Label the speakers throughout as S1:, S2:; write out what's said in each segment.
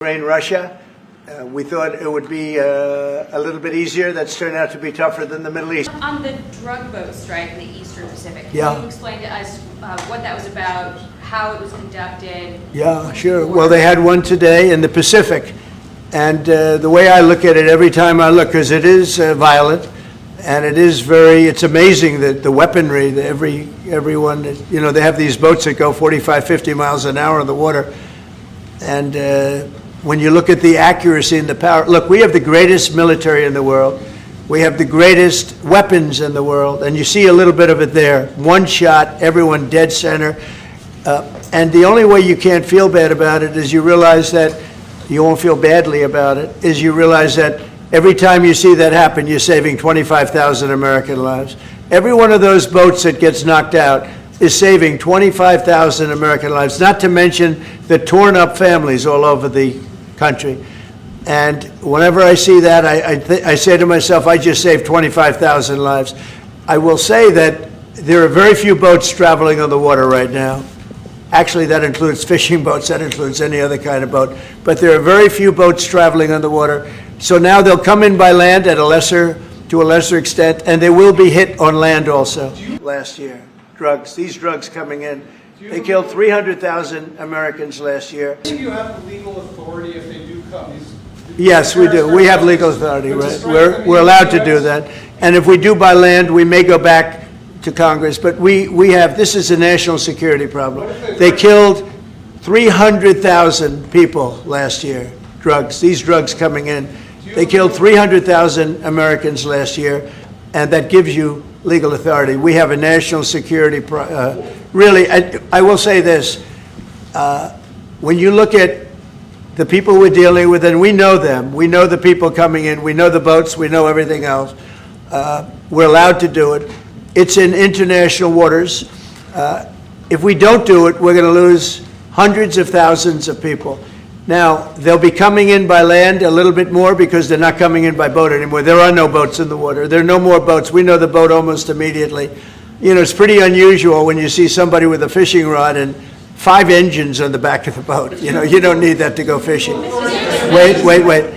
S1: Ukraine, Russia. We thought it would be a little bit easier. That's turned out to be tougher than the Middle East.
S2: On the drug boat strike in the Eastern Pacific,
S1: Yeah.
S2: can you explain to us what that was about, how it was conducted?
S1: Yeah, sure. Well, they had one today in the Pacific. And the way I look at it every time I look, because it is violent, and it is it's amazing that the weaponry, everyone, they have these boats that go 45, 50 miles an hour in the water. And when you look at the accuracy and the power, look, we have the greatest military in the world. We have the greatest weapons in the world, and you see a little bit of it there. One shot, everyone dead center. And the only way you can't feel bad about it is you realize that you won't feel badly about it, is you realize that every time you see that happen, you're saving 25,000 American lives. Every one of those boats that gets knocked out is saving 25,000 American lives, not to mention the torn up families all over the country. And whenever I see that, I say to myself, I just saved 25,000 lives. I will say that there are very few boats traveling on the water right now. Actually, that includes fishing boats, that includes any other kind of boat. But there are very few boats traveling on the water. So now they'll come in by land to a lesser extent, and they will be hit on land also. Last year, these drugs coming in. They killed 300,000 Americans last year.
S3: Do you have legal authority if they do come?
S1: Yes, we do. We have legal authority, right? We're allowed to do that. And if we do by land, we may go back to Congress. But this is a national security problem. They killed 300,000 people last year, these drugs coming in. They killed 300,000 Americans last year, and that gives you legal authority. We have a national security, really, I will say this, when you look at the people we're dealing with, and we know them, we know the people coming in, we know the boats, we know everything else, we're allowed to do it. It's in international waters. If we don't do it, we're going to lose hundreds of thousands of people. Now, they'll be coming in by land a little bit more because they're not coming in by boat anymore. There are no boats in the water. There are no more boats. We know the boat almost immediately. It's pretty unusual when you see somebody with a fishing rod and 5 engines on the back of the boat. You don't need that to go fishing. Wait.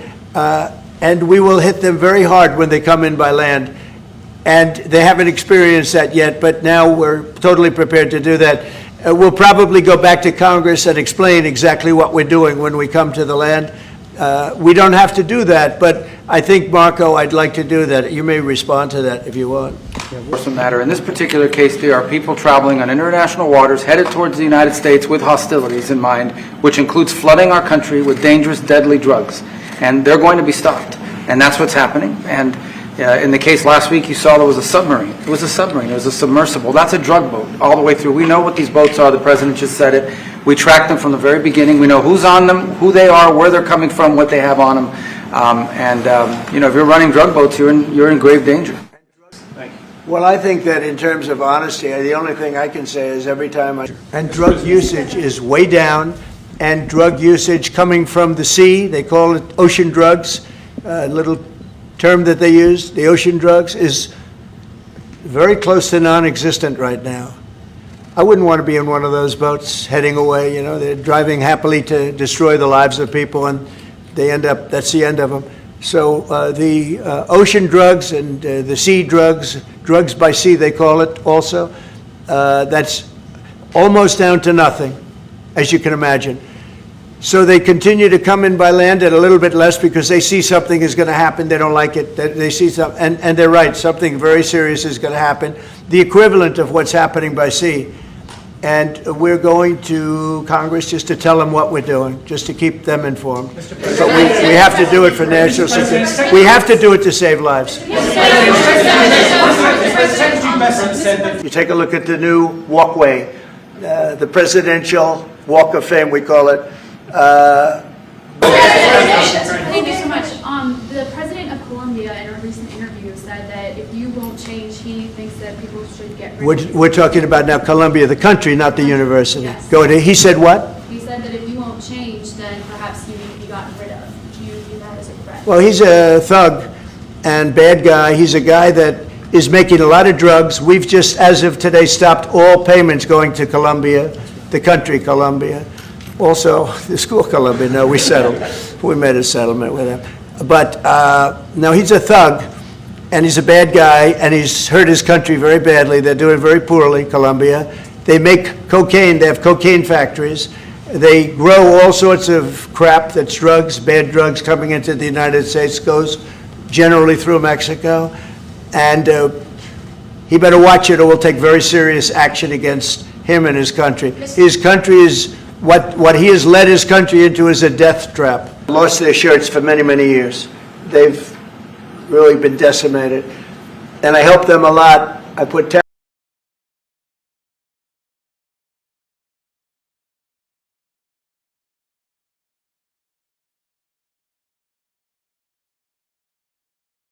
S1: And we will hit them very hard when they come in by land. And they haven't experienced that yet, but now we're totally prepared to do that. We'll probably go back to Congress and explain exactly what we're doing when we come to the land. We don't have to do that, but I think, Marco, I'd like to do that. You may respond to that if you want.
S4: Doesn't matter. In this particular case, there are people traveling on international waters headed towards the United States with hostilities in mind, which includes flooding our country with dangerous, deadly drugs. And they're going to be stopped. And that's what's happening. And in the case last week, you saw there was a submarine. It was a submarine. It was a submersible. That's a drug boat all the way through. We know what these boats are. The president just said it. We track them from the very beginning. We know who's on them, who they are, where they're coming from, what they have on them. If you're running drug boats, you're in grave danger.
S1: Well, I think that in terms of honesty, the only thing I can say is and drug usage is way down, and drug usage coming from the sea, they call it ocean drugs, little term that they use, the ocean drugs, is very close to non-existent right now. I wouldn't want to be in one of those boats heading away. They're driving happily to destroy the lives of people, and that's the end of them. So the ocean drugs and the sea drugs by sea they call it also, that's almost down to nothing, as you can imagine. So they continue to come in by land at a little bit less because they see something is going to happen. They don't like it. They see something, and they're right. Something very serious is going to happen. The equivalent of what's happening by sea. And we're going to Congress just to tell them what we're doing, just to keep them informed. But we have to do it for national security. We have to do it to save lives. You take a look at the new walkway, the Presidential Walk of Fame, we call it.
S5: Thank you so much. The president of Colombia in a recent interview said that if you won't change, he thinks that people should get rid of you.
S1: We're talking about now Colombia, the country, not the university.
S5: Yes.
S1: Go ahead. He said what?
S5: He said that if you won't change, then perhaps you need to be gotten rid of. Do you view that as a threat?
S1: Well, he's a thug and bad guy. He's a guy that is making a lot of drugs. We've just, as of today, stopped all payments going to Colombia, the country, Colombia. Also, the school of Colombia, no, we settled. We made a settlement with him. But no, he's a thug, and he's a bad guy, and he's hurt his country very badly. They're doing very poorly, Colombia. They make cocaine. They have cocaine factories. They grow all sorts of crap that's drugs, bad drugs coming into the United States, goes generally through Mexico. And he better watch it, or we'll take very serious action against him and his country. His country is, what he has led his country into is a death trap. Lost their shirts for many, many years. They've really been decimated. And I helped them a lot. I put